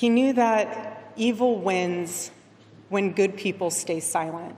He knew that evil wins when good people stay silent.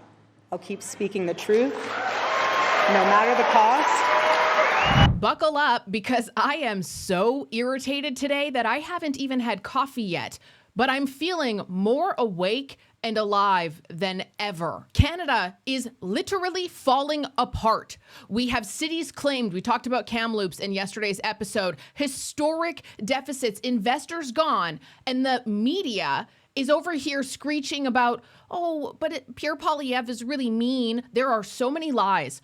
I'll keep speaking the truth, no matter the cost. Buckle up, because I am so irritated today that I haven't even had coffee yet, but I'm feeling more awake and alive than ever. Canada is literally falling apart. We have cities claimed, we talked about Kamloops in yesterday's episode, historic deficits, investors gone, and the media is over here screeching about, oh, but Pierre Poilievre is really mean. There are so many lies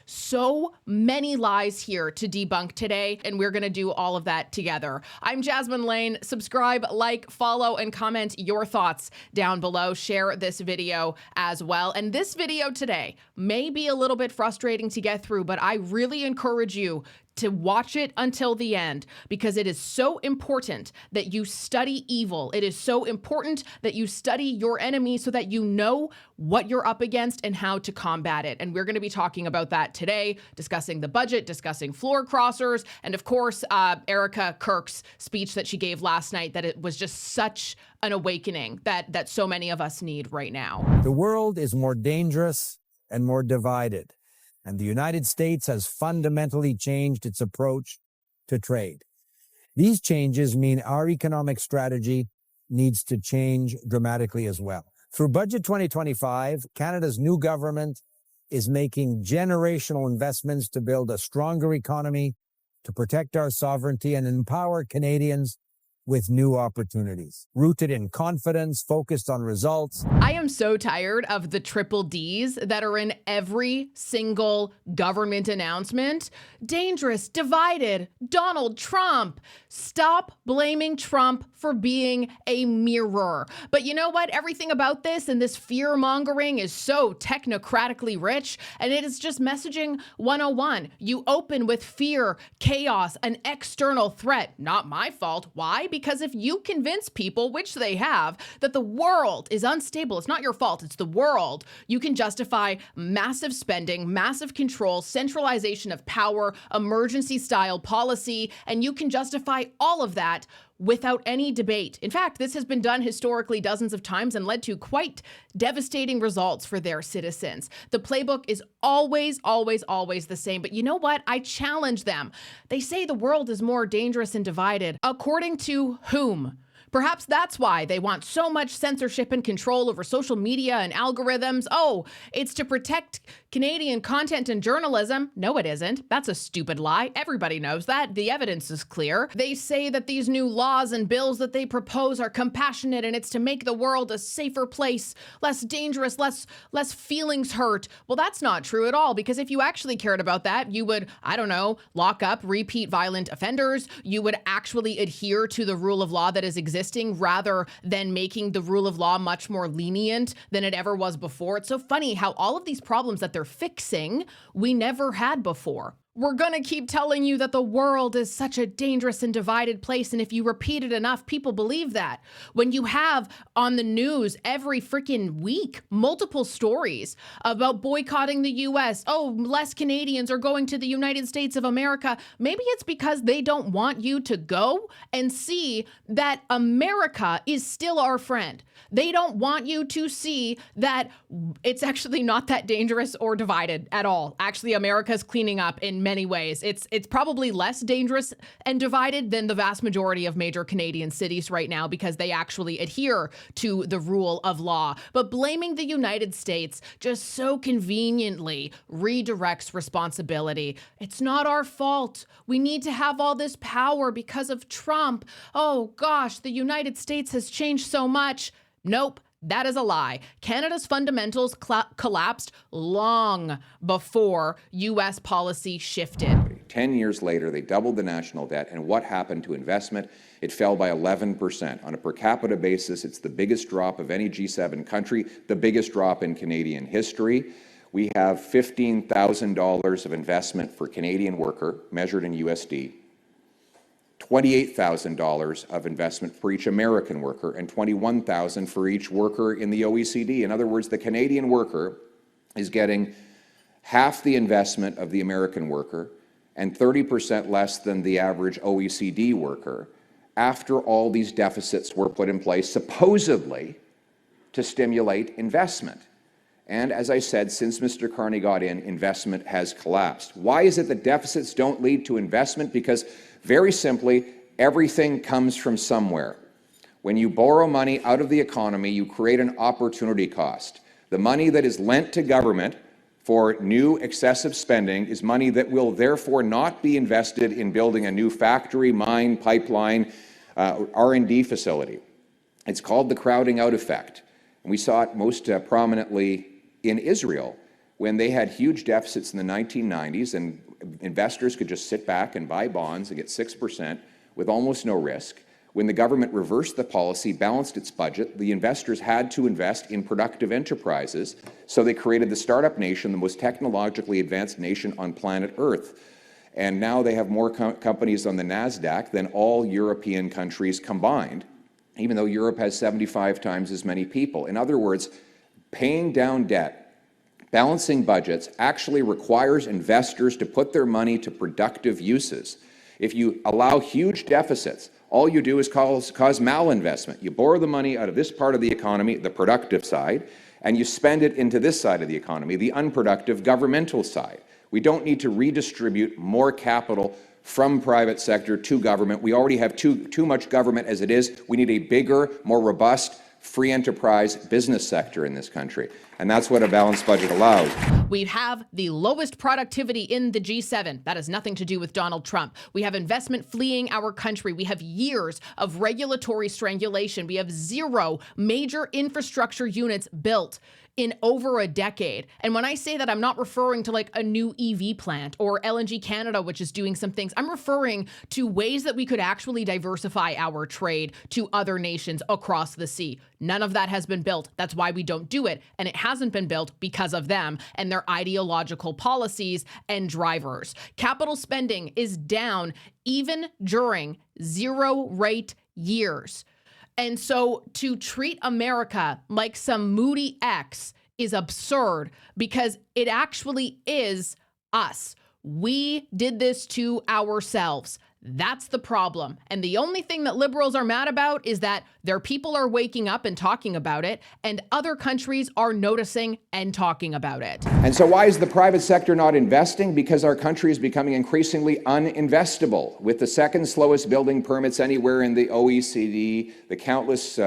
here to debunk today, and we're gonna do all of that together. I'm Jasmine Lane. Subscribe, like, follow, and comment your thoughts down below. Share this video as well. And this video today may be a little bit frustrating to get through, but I really encourage you to watch it until the end, because it is so important that you study evil. It is so important that you study your enemy so that you know what you're up against and how to combat it. And we're going to be talking about that today, discussing the budget, discussing floor crossers, and of course, Erika Kirk's speech that she gave last night, that it was just such an awakening that so many of us need right now. The world is more dangerous and more divided, and the United States has fundamentally changed its approach to trade. These changes mean our economic strategy needs to change dramatically as well. Through Budget 2025, Canada's new government is making generational investments to build a stronger economy, to protect our sovereignty, and empower Canadians with new opportunities, rooted in confidence, focused on results. I am so tired of the triple Ds that are in every single government announcement. Dangerous, divided, Donald Trump. Stop blaming Trump for being a mirror. But you know what? Everything about this and this fear-mongering is so technocratically rich, and it is just messaging 101. You open with fear, chaos, an external threat. Not my fault. Why? Because if you convince people, which they have, that the world is unstable, it's not your fault, it's the world, you can justify massive spending, massive control, centralization of power, emergency-style policy, and you can justify all of that without any debate. In fact, this has been done historically dozens of times and led to quite devastating results for their citizens. The playbook is always the same. But you know what? I challenge them. They say the world is more dangerous and divided. According to whom? Perhaps that's why they want so much censorship and control over social media and algorithms. Oh, it's to protect Canadian content and journalism. No, it isn't. That's a stupid lie. Everybody knows that. The evidence is clear. They say that these new laws and bills that they propose are compassionate and it's to make the world a safer place, less dangerous, less feelings hurt. Well, that's not true at all, because if you actually cared about that, you would, I don't know, lock up repeat violent offenders. You would actually adhere to the rule of law that is existing, rather than making the rule of law much more lenient than it ever was before. It's so funny how all of these problems that they're fixing, we never had before. We're going to keep telling you that the world is such a dangerous and divided place. And if you repeat it enough, people believe that. When you have on the news every freaking week, multiple stories about boycotting the US. Oh, less Canadians are going to the United States of America. Maybe it's because they don't want you to go and see that America is still our friend. They don't want you to see that it's actually not that dangerous or divided at all. Actually, America's cleaning up in many ways. It's probably less dangerous and divided than the vast majority of major Canadian cities right now, because they actually adhere to the rule of law. But blaming the United States just so conveniently redirects responsibility. It's not our fault. We need to have all this power because of Trump. Oh gosh, the United States has changed so much. Nope. That is a lie. Canada's fundamentals collapsed long before U.S. policy shifted. 10 years later, they doubled the national debt, and what happened to investment? It fell by 11%. On a per capita basis, it's the biggest drop of any G7 country, the biggest drop in Canadian history. We have $15,000 of investment for Canadian worker, measured in USD, $28,000 of investment for each American worker, and $21,000 for each worker in the OECD. In other words, the Canadian worker is getting half the investment of the American worker and 30% less than the average OECD worker. after all these deficits were put in place, supposedly to stimulate investment. And as I said, since Mr. Carney got in, investment has collapsed. Why is it that deficits don't lead to investment? Because very simply, everything comes from somewhere. When you borrow money out of the economy, you create an opportunity cost. The money that is lent to government for new excessive spending is money that will therefore not be invested in building a new factory, mine, pipeline, R&D facility. It's called the crowding out effect. And we saw it most prominently in Israel when they had huge deficits in the 1990s and investors could just sit back and buy bonds and get 6% with almost no risk. When the government reversed the policy, balanced its budget, the investors had to invest in productive enterprises, so they created the startup nation, the most technologically advanced nation on planet Earth. And now they have more companies on the NASDAQ than all European countries combined, even though Europe has 75 times as many people. In other words, paying down debt, balancing budgets actually requires investors to put their money to productive uses. If you allow huge deficits, all you do is cause malinvestment. You borrow the money out of this part of the economy, the productive side, and you spend it into this side of the economy, the unproductive governmental side. We don't need to redistribute more capital from private sector to government. We already have too much government as it is. We need a bigger, more robust, free enterprise business sector in this country. And that's what a balanced budget allows. We have the lowest productivity in the G7. That has nothing to do with Donald Trump. We have investment fleeing our country. We have years of regulatory strangulation. We have 0 major infrastructure units built in over a decade. And when I say that, I'm not referring to like a new EV plant or LNG Canada, which is doing some things. I'm referring to ways that we could actually diversify our trade to other nations across the sea. None of that has been built. That's why we don't do it. And it hasn't been built because of them and their ideological policies and drivers. Capital spending is down even during zero-rate years. And so to treat America like some moody ex is absurd because it actually is us. We did this to ourselves. That's the problem. And the only thing that liberals are mad about is that their people are waking up and talking about it, and other countries are noticing and talking about it. And so why is the private sector not investing? Because our country is becoming increasingly uninvestable, with the second slowest building permits anywhere in the OECD, the countless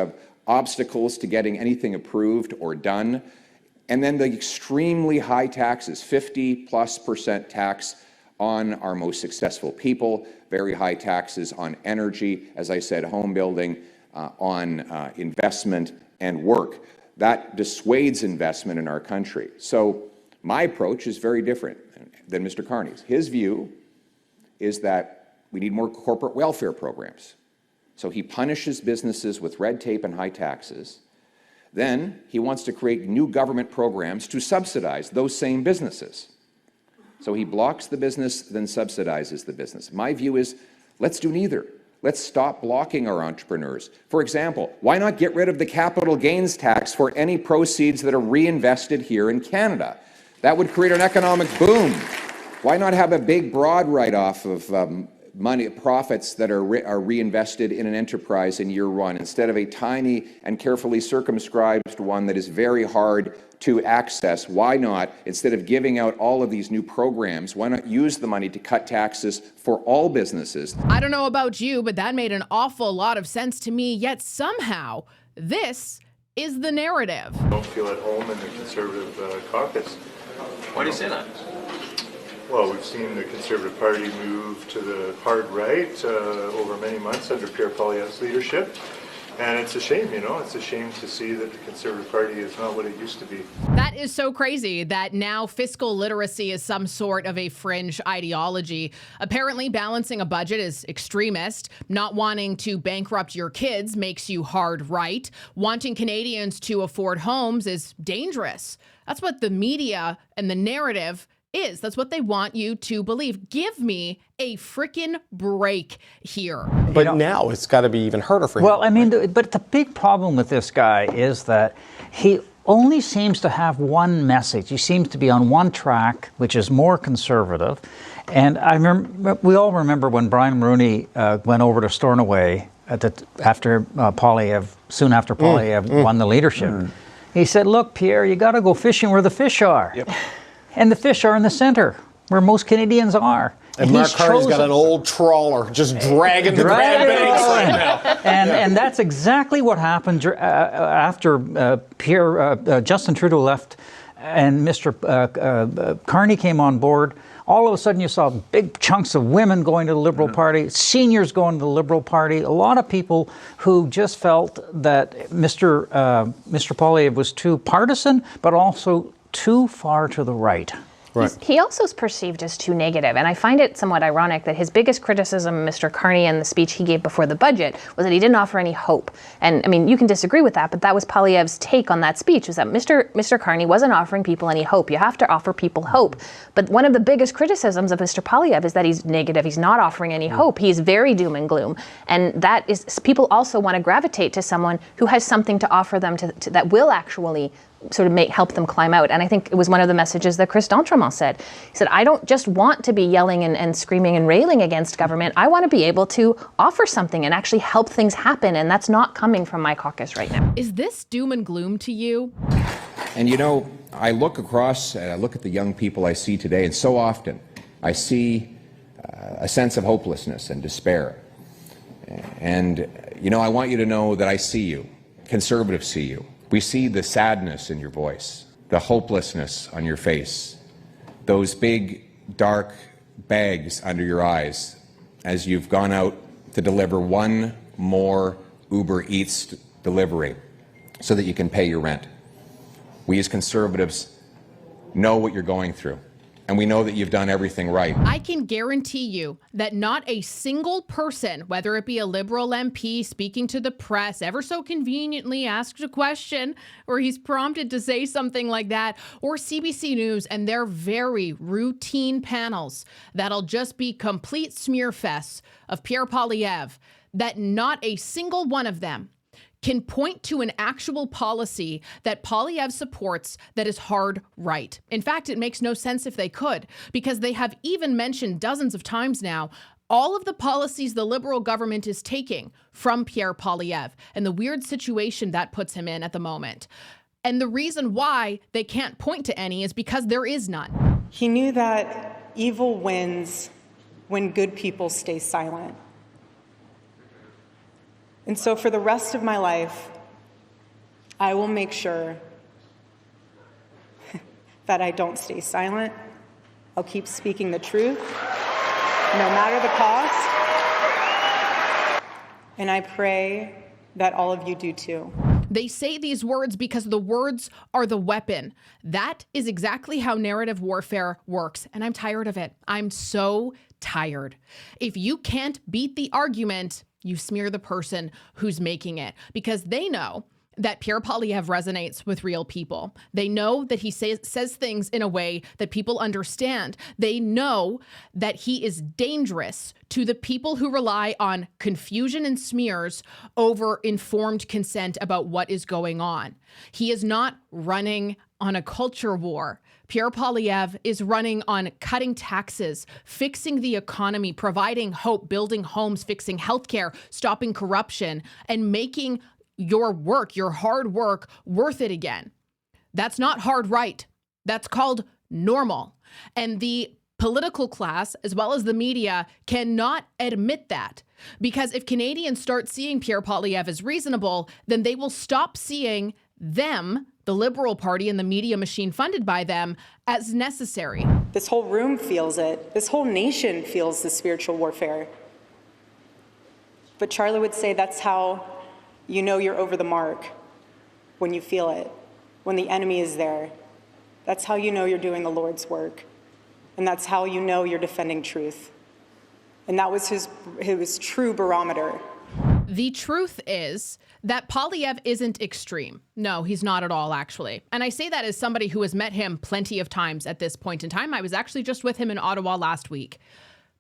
obstacles to getting anything approved or done, and then the extremely high taxes, 50+% tax on our most successful people, very high taxes on energy, as I said, home building, on investment and work. That dissuades investment in our country. So my approach is very different than Mr. Carney's. His view is that we need more corporate welfare programs. So he punishes businesses with red tape and high taxes. Then he wants to create new government programs to subsidize those same businesses. So he blocks the business, then subsidizes the business. My view is, let's do neither. Let's stop blocking our entrepreneurs. For example, why not get rid of the capital gains tax for any proceeds that are reinvested here in Canada? That would create an economic boom. Why not have a big, broad write-off of money, profits that are reinvested in an enterprise in year one, instead of a tiny and carefully circumscribed one that is very hard to access? Why not, instead of giving out all of these new programs, why not use the money to cut taxes for all businesses? I don't know about you, but that made an awful lot of sense to me, yet somehow this is the narrative. I don't feel at home in the Conservative caucus. Why do you say that? Well, we've seen the Conservative Party move to the hard right over many months under Pierre Poilievre's leadership. And it's a shame, it's a shame to see that the Conservative Party is not what it used to be. That is so crazy that now fiscal literacy is some sort of a fringe ideology. Apparently, balancing a budget is extremist. Not wanting to bankrupt your kids makes you hard right. Wanting Canadians to afford homes is dangerous. That's what the media and the narrative is. That's what they want you to believe. Give me a freaking break here. But now it's got to be even harder for him. Well, I mean, but the big problem with this guy is that he only seems to have one message. He seems to be on one track, which is more conservative. And I remember, we all remember when Brian Mulroney went over to Stornoway soon after Poilievre won the leadership. He said, "Look, Pierre, you got to go fishing where the fish are." Yep. And the fish are in the center, where most Canadians are. And Mark Carney's got an old trawler just dragging the Grand Banks right now. And that's exactly what happened after Justin Trudeau left and Mr. Carney came on board. All of a sudden you saw big chunks of women going to the Liberal Party, seniors going to the Liberal Party, a lot of people who just felt that Mr. Poilievre was too partisan, but also too far to the right. Right. He also is perceived as too negative, and I find it somewhat ironic that his biggest criticism, Mr. Carney, in the speech he gave before the budget, was that he didn't offer any hope. And I mean, you can disagree with that, but that was Poilievre's take on that speech, was that Mr. Carney wasn't offering people any hope. You have to offer people hope. But one of the biggest criticisms of Mr. Poilievre is that he's negative. He's not offering any hope. He's very doom and gloom, and that is, people also want to gravitate to someone who has something to offer them that will actually sort of help them climb out. And I think it was one of the messages that Chris D'Entremont said. He said, I don't just want to be yelling and screaming and railing against government. I want to be able to offer something and actually help things happen. And that's not coming from my caucus right now. Is this doom and gloom to you? And you know, I look across and I look at the young people I see today, and so often I see a sense of hopelessness and despair. And, you know, I want you to know that I see you. Conservatives see you. We see the sadness in your voice, the hopelessness on your face, those big, dark bags under your eyes as you've gone out to deliver one more Uber Eats delivery so that you can pay your rent. We as Conservatives know what you're going through, and we know that you've done everything right. I can guarantee you that not a single person, whether it be a Liberal MP speaking to the press, ever so conveniently asked a question, or he's prompted to say something like that, or CBC News and their very routine panels that'll just be complete smear fests of Pierre Poilievre, that not a single one of them can point to an actual policy that Poilievre supports that is hard right. In fact, it makes no sense if they could, because they have even mentioned dozens of times now all of the policies the Liberal government is taking from Pierre Poilievre and the weird situation that puts him in at the moment. And the reason why they can't point to any is because there is none. He knew that evil wins when good people stay silent. And so for the rest of my life, I will make sure that I don't stay silent. I'll keep speaking the truth, no matter the cost. And I pray that all of you do too. They say these words because the words are the weapon. That is exactly how narrative warfare works, and I'm tired of it. I'm so tired. If you can't beat the argument, you smear the person who's making it, because they know that Pierre Poilievre resonates with real people. They know that he says things in a way that people understand. They know that he is dangerous to the people who rely on confusion and smears over informed consent about what is going on. He is not running on a culture war. Pierre Poilievre is running on cutting taxes, fixing the economy, providing hope, building homes, fixing healthcare, stopping corruption, and making your work, your hard work, worth it again. That's not hard right. That's called normal. And the political class, as well as the media, cannot admit that. Because if Canadians start seeing Pierre Poilievre as reasonable, then they will stop seeing them, the Liberal Party and the media machine funded by them, as necessary. This whole room feels it. This whole nation feels the spiritual warfare. But Charlie would say that's how you know you're over the mark, when you feel it, when the enemy is there. That's how you know you're doing the Lord's work. And that's how you know you're defending truth. And that was his true barometer. The truth is that Poilievre isn't extreme. No, he's not at all, actually. And I say that as somebody who has met him plenty of times at this point in time. I was actually just with him in Ottawa last week.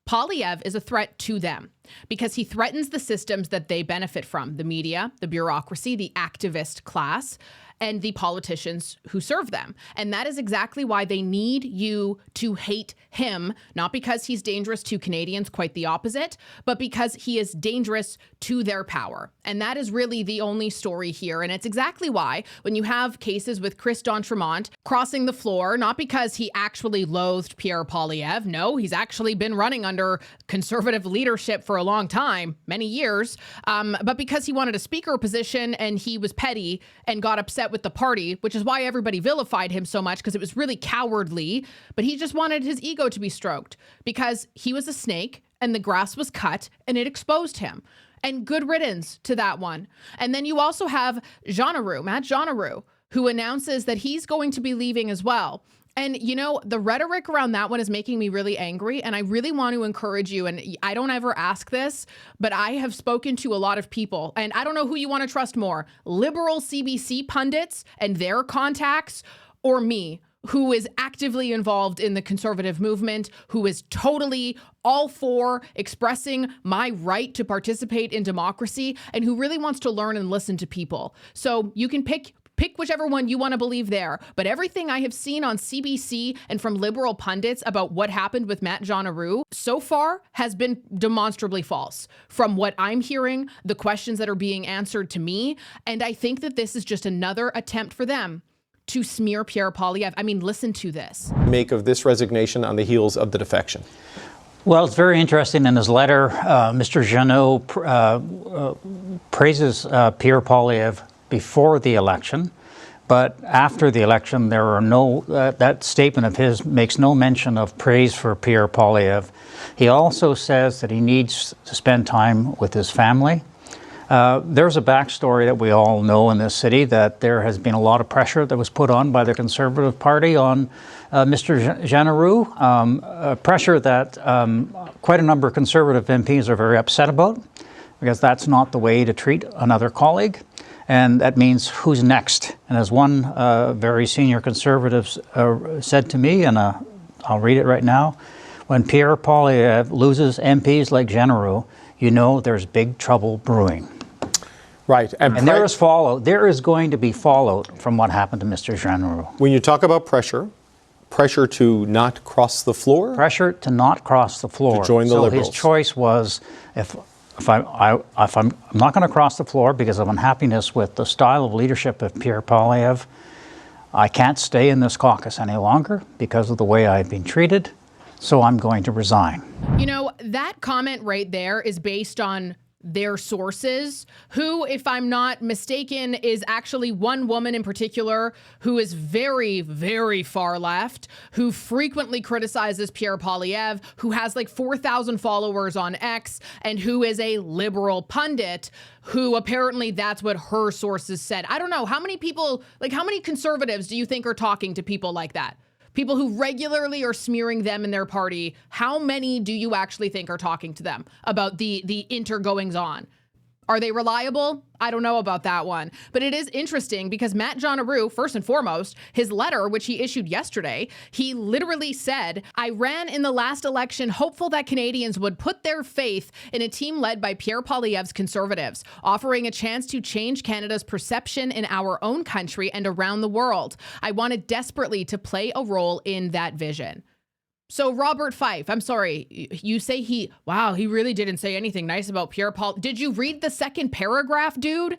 Poilievre is a threat to them. because he threatens the systems that they benefit from, the media, the bureaucracy, the activist class, and the politicians who serve them. And that is exactly why they need you to hate him, not because he's dangerous to Canadians, quite the opposite, but because he is dangerous to their power. And that is really the only story here. And it's exactly why when you have cases with Chris d'Entremont crossing the floor, not because he actually loathed Pierre Poilievre, no, he's actually been running under conservative leadership for a long time, many years, but because he wanted a speaker position and he was petty and got upset with the party, which is why everybody vilified him so much, because it was really cowardly, but he just wanted his ego to be stroked because he was a snake and the grass was cut and it exposed him. And good riddance to that one. And then you also have Matt Jean-Auroux, who announces that he's going to be leaving as well. And, you know, the rhetoric around that one is making me really angry. And I really want to encourage you. And I don't ever ask this, but I have spoken to a lot of people. And I don't know who you want to trust more, liberal CBC pundits and their contacts, or me, who is actively involved in the conservative movement, who is totally all for expressing my right to participate in democracy, and who really wants to learn and listen to people. So you can pick whichever one you want to believe there. But everything I have seen on CBC and from liberal pundits about what happened with Matt Jean-Auroux so far has been demonstrably false from what I'm hearing, the questions that are being answered to me. And I think that this is just another attempt for them to smear Pierre Poilievre. I mean, listen to this. Make of this resignation on the heels of the defection? Well, it's very interesting. In his letter, Mr. Jeannot praises Pierre Poilievre before the election, but after the election, there are that statement of his makes no mention of praise for Pierre Poilievre. He also says that he needs to spend time with his family. There's a backstory that we all know in this city, that there has been a lot of pressure that was put on by the Conservative Party on Mr. Jean-Auroux, pressure that quite a number of Conservative MPs are very upset about, because that's not the way to treat another colleague. And that means who's next. And as one very senior Conservative said to me, and I'll read it right now, when Pierre Poilievre loses MPs like Jean-Auroux, you know there's big trouble brewing. Right. And there is fallout. There is going to be fallout from what happened to Mr. Jean-Auroux. When you talk about pressure to not cross the floor? Pressure to not cross the floor. To join the Liberals. So his choice was, if I'm not going to cross the floor because of unhappiness with the style of leadership of Pierre Poilievre, I can't stay in this caucus any longer because of the way I've been treated, so I'm going to resign. You know, that comment right there is based on their sources, who, if I'm not mistaken, is actually one woman in particular who is very, very far left, who frequently criticizes Pierre Poilievre, who has like 4,000 followers on X, and who is a liberal pundit, who apparently that's what her sources said. I don't know, how many people, like how many conservatives do you think are talking to people like that? People who regularly are smearing them and their party, how many do you actually think are talking to them about the intergoings on? Are they reliable? I don't know about that one. But it is interesting because Matt Jean-Auroux, first and foremost, his letter, which he issued yesterday, he literally said, I ran in the last election hopeful that Canadians would put their faith in a team led by Pierre Poilievre's Conservatives, offering a chance to change Canada's perception in our own country and around the world. I wanted desperately to play a role in that vision. So Robert Fife, I'm sorry, you say he really didn't say anything nice about Pierre Paul. Did you read the second paragraph, dude?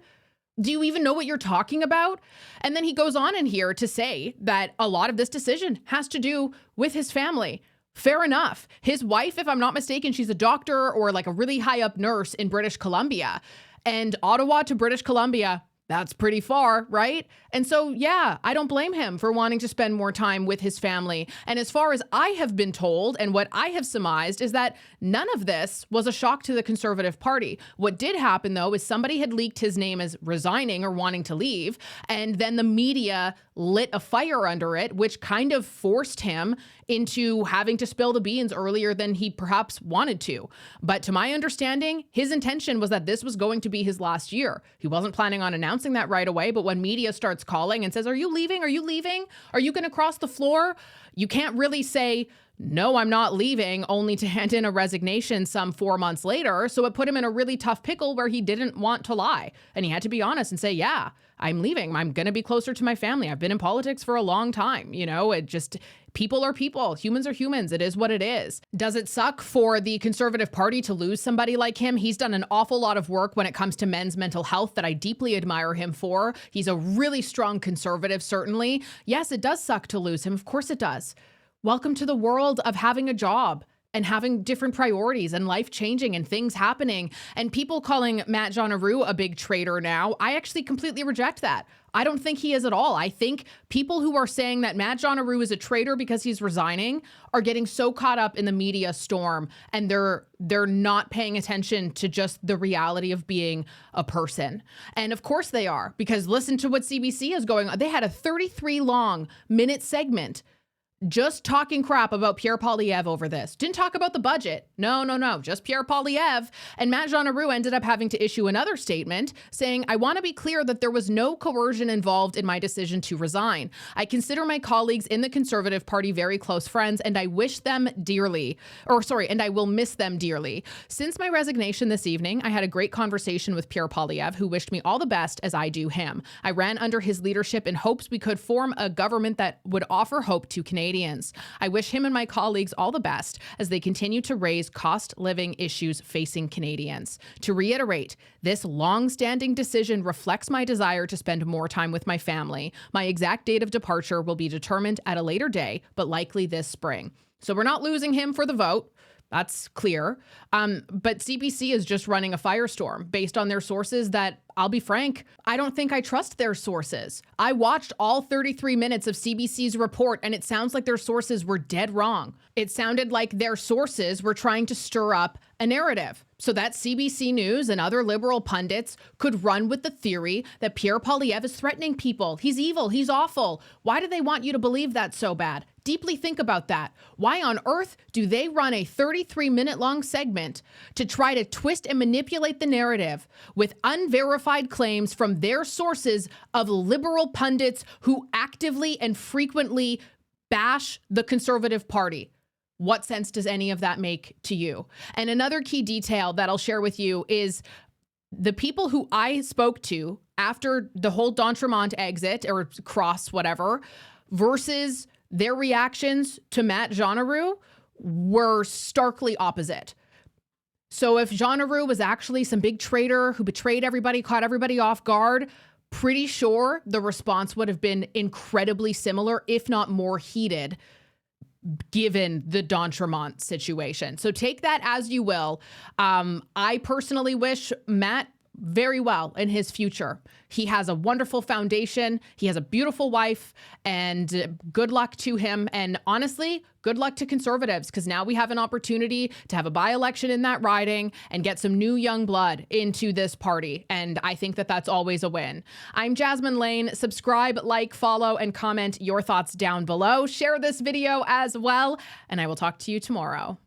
Do you even know what you're talking about? And then he goes on in here to say that a lot of this decision has to do with his family. Fair enough. His wife, if I'm not mistaken, she's a doctor or like a really high up nurse in British Columbia. And Ottawa to British Columbia, that's pretty far, right? And so, yeah, I don't blame him for wanting to spend more time with his family. And as far as I have been told and what I have surmised is that none of this was a shock to the Conservative Party. What did happen, though, is somebody had leaked his name as resigning or wanting to leave, and then the media lit a fire under it, which kind of forced him into having to spill the beans earlier than he perhaps wanted to. But to my understanding, his intention was that this was going to be his last year. He wasn't planning on announcing that right away, but when media starts calling and says, are you leaving? Are you leaving? Are you going to cross the floor? You can't really say, no, I'm not leaving, only to hand in a resignation some 4 months later. So it put him in a really tough pickle where he didn't want to lie. And he had to be honest and say, yeah, I'm leaving. I'm going to be closer to my family. I've been in politics for a long time. You know, it just, people are people. Humans are humans. It is what it is. Does it suck for the Conservative Party to lose somebody like him? He's done an awful lot of work when it comes to men's mental health that I deeply admire him for. He's a really strong conservative, certainly. Yes, it does suck to lose him. Of course it does. Welcome to the world of having a job and having different priorities and life changing and things happening, and people calling Matt Jean-Aroux a big traitor now. I actually completely reject that. I don't think he is at all. I think people who are saying that Matt Jean-Aroux is a traitor because he's resigning are getting so caught up in the media storm, and they're not paying attention to just the reality of being a person. And of course they are, because listen to what CBC is going on. They had a 33-minute segment just talking crap about Pierre Poilievre over this. Didn't talk about the budget. No, just Pierre Poilievre. And Matt Jean-Aroux ended up having to issue another statement saying, I want to be clear that there was no coercion involved in my decision to resign. I consider my colleagues in the Conservative Party very close friends, and I wish them dearly, and I will miss them dearly. Since my resignation this evening, I had a great conversation with Pierre Poilievre, who wished me all the best as I do him. I ran under his leadership in hopes we could form a government that would offer hope to Canadians. I wish him and my colleagues all the best as they continue to raise cost living issues facing Canadians. To reiterate, this long-standing decision reflects my desire to spend more time with my family. My exact date of departure will be determined at a later day, but likely this spring. So we're not losing him for the vote. That's clear. But CBC is just running a firestorm based on their sources that, I'll be frank, I don't think I trust their sources. I watched all 33 minutes of CBC's report, and it sounds like their sources were dead wrong. It sounded like their sources were trying to stir up a narrative so that CBC News and other liberal pundits could run with the theory that Pierre Poilievre is threatening people. He's evil. He's awful. Why do they want you to believe that so bad? Deeply think about that. Why on earth do they run a 33-minute long segment to try to twist and manipulate the narrative with unverified claims from their sources of liberal pundits who actively and frequently bash the Conservative Party? What sense does any of that make to you? And another key detail that I'll share with you is the people who I spoke to after the whole d'Entremont exit or cross, whatever, versus their reactions to Matt Jean-Aroux were starkly opposite. So if Jean-Aroux was actually some big traitor who betrayed everybody, caught everybody off guard, pretty sure the response would have been incredibly similar, if not more heated, given the d'Entremont situation. So take that as you will. I personally wish Matt very well in his future. He has a wonderful foundation. He has a beautiful wife, and good luck to him. And honestly, good luck to Conservatives, because now we have an opportunity to have a by-election in that riding and get some new young blood into this party. And I think that that's always a win. I'm Jasmine Lane. Subscribe, like, follow, and comment your thoughts down below. Share this video as well, and I will talk to you tomorrow.